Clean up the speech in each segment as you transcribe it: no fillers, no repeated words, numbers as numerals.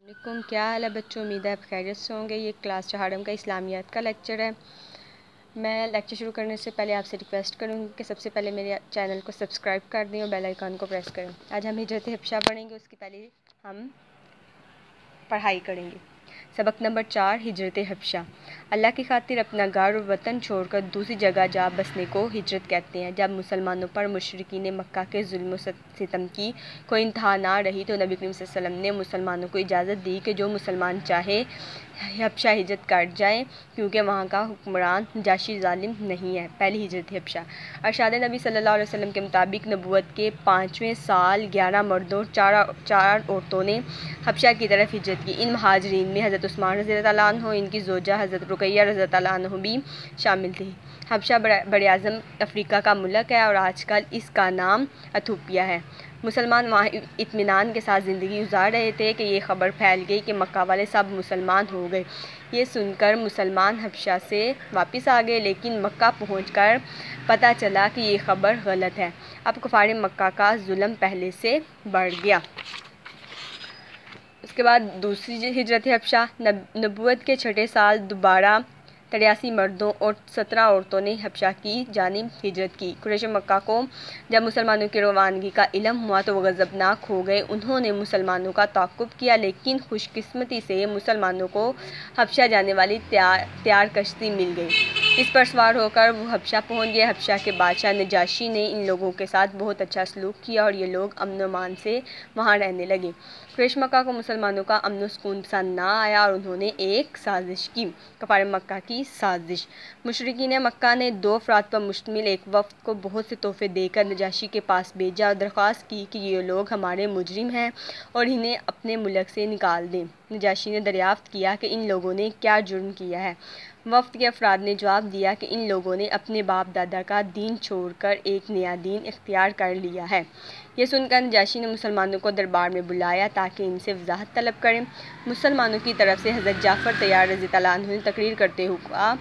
علیکم، کیا حال ہے بچوں؟ امید ہے آپ خیریت سے ہوں گے۔ یہ کلاس چہارم کا اسلامیات کا لیکچر ہے۔ میں لیکچر شروع کرنے سے پہلے آپ سے ریکویسٹ کروں گی کہ سب سے پہلے میرے چینل کو سبسکرائب کر دیں اور بیل آئیکن کو پریس کریں۔ آج ہم ہجرت حبشہ پڑھیں گے، اس کی پہلے ہم پڑھائی کریں گے۔ سبق نمبر 4، ہجرت حبشہ۔ اللہ کی خاطر اپنا گھر اور وطن چھوڑ کر دوسری جگہ جا بسنے کو ہجرت کہتے ہیں۔ جب مسلمانوں پر مشرکین مکہ کے ظلم و ستم کی کوئی انتہا نہ رہی تو نبی کریم صلی اللہ علیہ وسلم نے مسلمانوں کو اجازت دی کہ جو مسلمان چاہے حبشہ ہجرت کر جائیں، کیونکہ وہاں کا حکمران نجاشی ظالم نہیں ہے۔ پہلی ہجرت حبشہ۔ ارشاد نبی صلی اللہ علیہ وسلم کے مطابق نبوت کے 5ویں سال 11 مردوں اور 4 عورتوں نے حبشہ کی طرف ہجرت کی۔ ان مہاجرین میں حضرت عثمان رضی اللہ عنہ، ان کی زوجہ حضرت رقیہ رضی اللہ عنہ بھی شامل تھی۔ حبشہ براعظم افریقہ کا ملک ہے اور آج کل اس کا نام ایتھوپیا ہے۔ مسلمان وہاں اطمینان کے ساتھ زندگی گزار رہے تھے کہ یہ خبر پھیل گئی کہ مکہ والے سب مسلمان ہو گئے۔ یہ سن کر مسلمان حبشہ سے واپس آ گئے، لیکن مکہ پہنچ کر پتہ چلا کہ یہ خبر غلط ہے۔ اب کفار مکہ کا ظلم پہلے سے بڑھ گیا۔ اس کے بعد دوسری ہجرت حبشہ۔ نبوت کے 6 سال دوبارہ 83 مردوں اور 17 عورتوں نے حبشہ کی جانب ہجرت کی۔ قریش مکہ کو جب مسلمانوں کی روانگی کا علم ہوا تو وہ غضبناک ہو گئے۔ انہوں نے مسلمانوں کا تعاقب کیا، لیکن خوش قسمتی سے مسلمانوں کو حبشہ جانے والی تیار کشتی مل گئی۔ اس پر سوار ہو کر وہ حبشہ پہنچ گئے۔ حبشہ کے بادشاہ نجاشی نے ان لوگوں کے ساتھ بہت اچھا سلوک کیا اور یہ لوگ امن و امان سے وہاں رہنے لگے۔ قریش مکہ کو مسلمانوں کا امن و سکون پسند نہ آیا اور انہوں نے ایک سازش کی، کفار مکہ کی سازش۔ مشرکین مکہ نے 2 افراد پر مشتمل ایک وفد کو بہت سے تحفے دے کر نجاشی کے پاس بھیجا اور درخواست کی کہ یہ لوگ ہمارے مجرم ہیں اور انہیں اپنے ملک سے نکال دیں۔ نجاشی نے دریافت کیا کہ ان لوگوں نے کیا جرم کیا ہے۔ وفد کے افراد نے جواب دیا کہ ان لوگوں نے اپنے باپ دادا کا دین چھوڑ کر ایک نیا دین اختیار کر لیا ہے۔ یہ سن کر نجاشی نے مسلمانوں کو دربار میں بلایا تاکہ ان سے وضاحت طلب کریں۔ مسلمانوں کی طرف سے حضرت جعفر طیار رضی اللہ عنہ نے تقریر کرتے ہوئے کہا: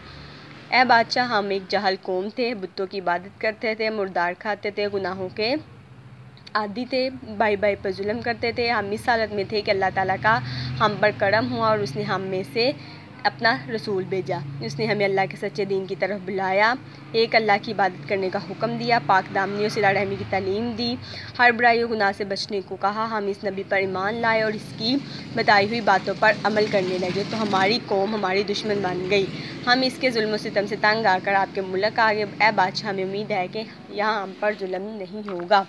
اے بادشاہ، ہم ایک جاہل قوم تھے، بتوں کی عبادت کرتے تھے، مردار کھاتے تھے، گناہوں کے عادی تھے، بھائی بھائی پر ظلم کرتے تھے۔ ہم اس حالت میں تھے کہ اللہ تعالیٰ کا ہم پر کرم ہوا اور اس نے ہم میں سے اپنا رسول بھیجا۔ اس نے ہمیں اللہ کے سچے دین کی طرف بلایا، ایک اللہ کی عبادت کرنے کا حکم دیا، پاک دامنی اور صلہ رحمی کی تعلیم دی، ہر برائی و گناہ سے بچنے کو کہا۔ ہم اس نبی پر ایمان لائے اور اس کی بتائی ہوئی باتوں پر عمل کرنے لگے تو ہماری قوم ہماری دشمن بن گئی۔ ہم اس کے ظلم و ستم سے تنگ آ کر آپ کے ملک آ گئے۔ اے بادشاہ، ہمیں امید ہے کہ یہاں ہم پر ظلم نہیں ہوگا۔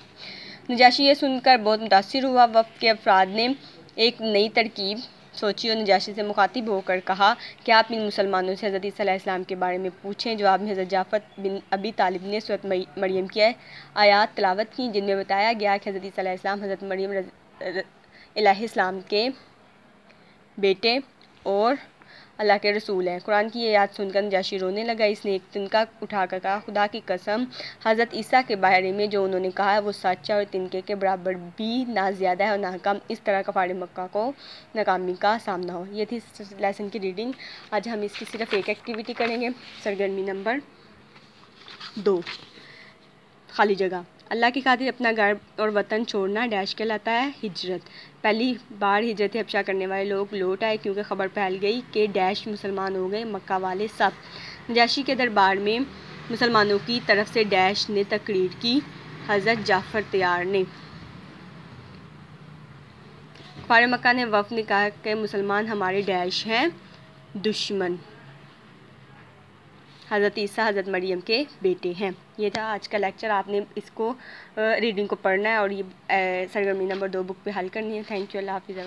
نجاشی یہ سن کر بہت متاثر ہوا۔ وفد کے افراد نے ایک نئی ترکیب سوچی اور نجاشی سے مخاطب ہو کر کہا کہ آپ ان مسلمانوں سے حضرت عیسیٰ علیہ السلام کے بارے میں پوچھیں۔ جواب میں حضرت جعفر بن ابی طالب نے سورۃ مریم کی آیات تلاوت کی، جن میں بتایا گیا کہ حضرت عیسیٰ علیہ السلام حضرت مریم علیہ السلام کے بیٹے اور اللہ کے رسول ہیں۔ قرآن کی یہ آیات سن کر نجاشی رونے لگا۔ اس نے ایک تنکا اٹھا کر کہا: خدا کی قسم، حضرت عیسیٰ کے بارے میں جو انہوں نے کہا ہے وہ سچ ہے اور تنکے کے برابر بھی نہ زیادہ ہے اور نہ کم۔ اس طرح کفار مکہ کو ناکامی کا سامنا ہو۔ یہ تھی لیسن کی ریڈنگ۔ آج ہم اس کی صرف ایک ایکٹیویٹی کریں گے۔ سرگرمی نمبر 2، خالی جگہ۔ اللہ کی خاطر اپنا گھر اور وطن چھوڑنا ڈیش کہلاتا ہے ہجرت۔ پہلی بار ہجرت حبشہ کرنے والے لوگ لوٹ آئے کیونکہ خبر پھیل گئی کہ ڈیش مسلمان ہو گئے، مکہ والے سب۔ نجاشی کے دربار میں مسلمانوں کی طرف سے ڈیش نے تقریر کی، حضرت جعفر طیار نے۔ کفار مکہ نے وفد نے کہا کہ مسلمان ہمارے ڈیش ہیں، دشمن حضرت عیسیٰ حضرت مریم کے بیٹے ہیں۔ یہ تھا آج کا لیکچر۔ آپ نے اس کو ریڈنگ کو پڑھنا ہے اور یہ سرگرمی نمبر 2 بک پہ حل کرنی ہے۔ تھینک یو، اللہ حافظ۔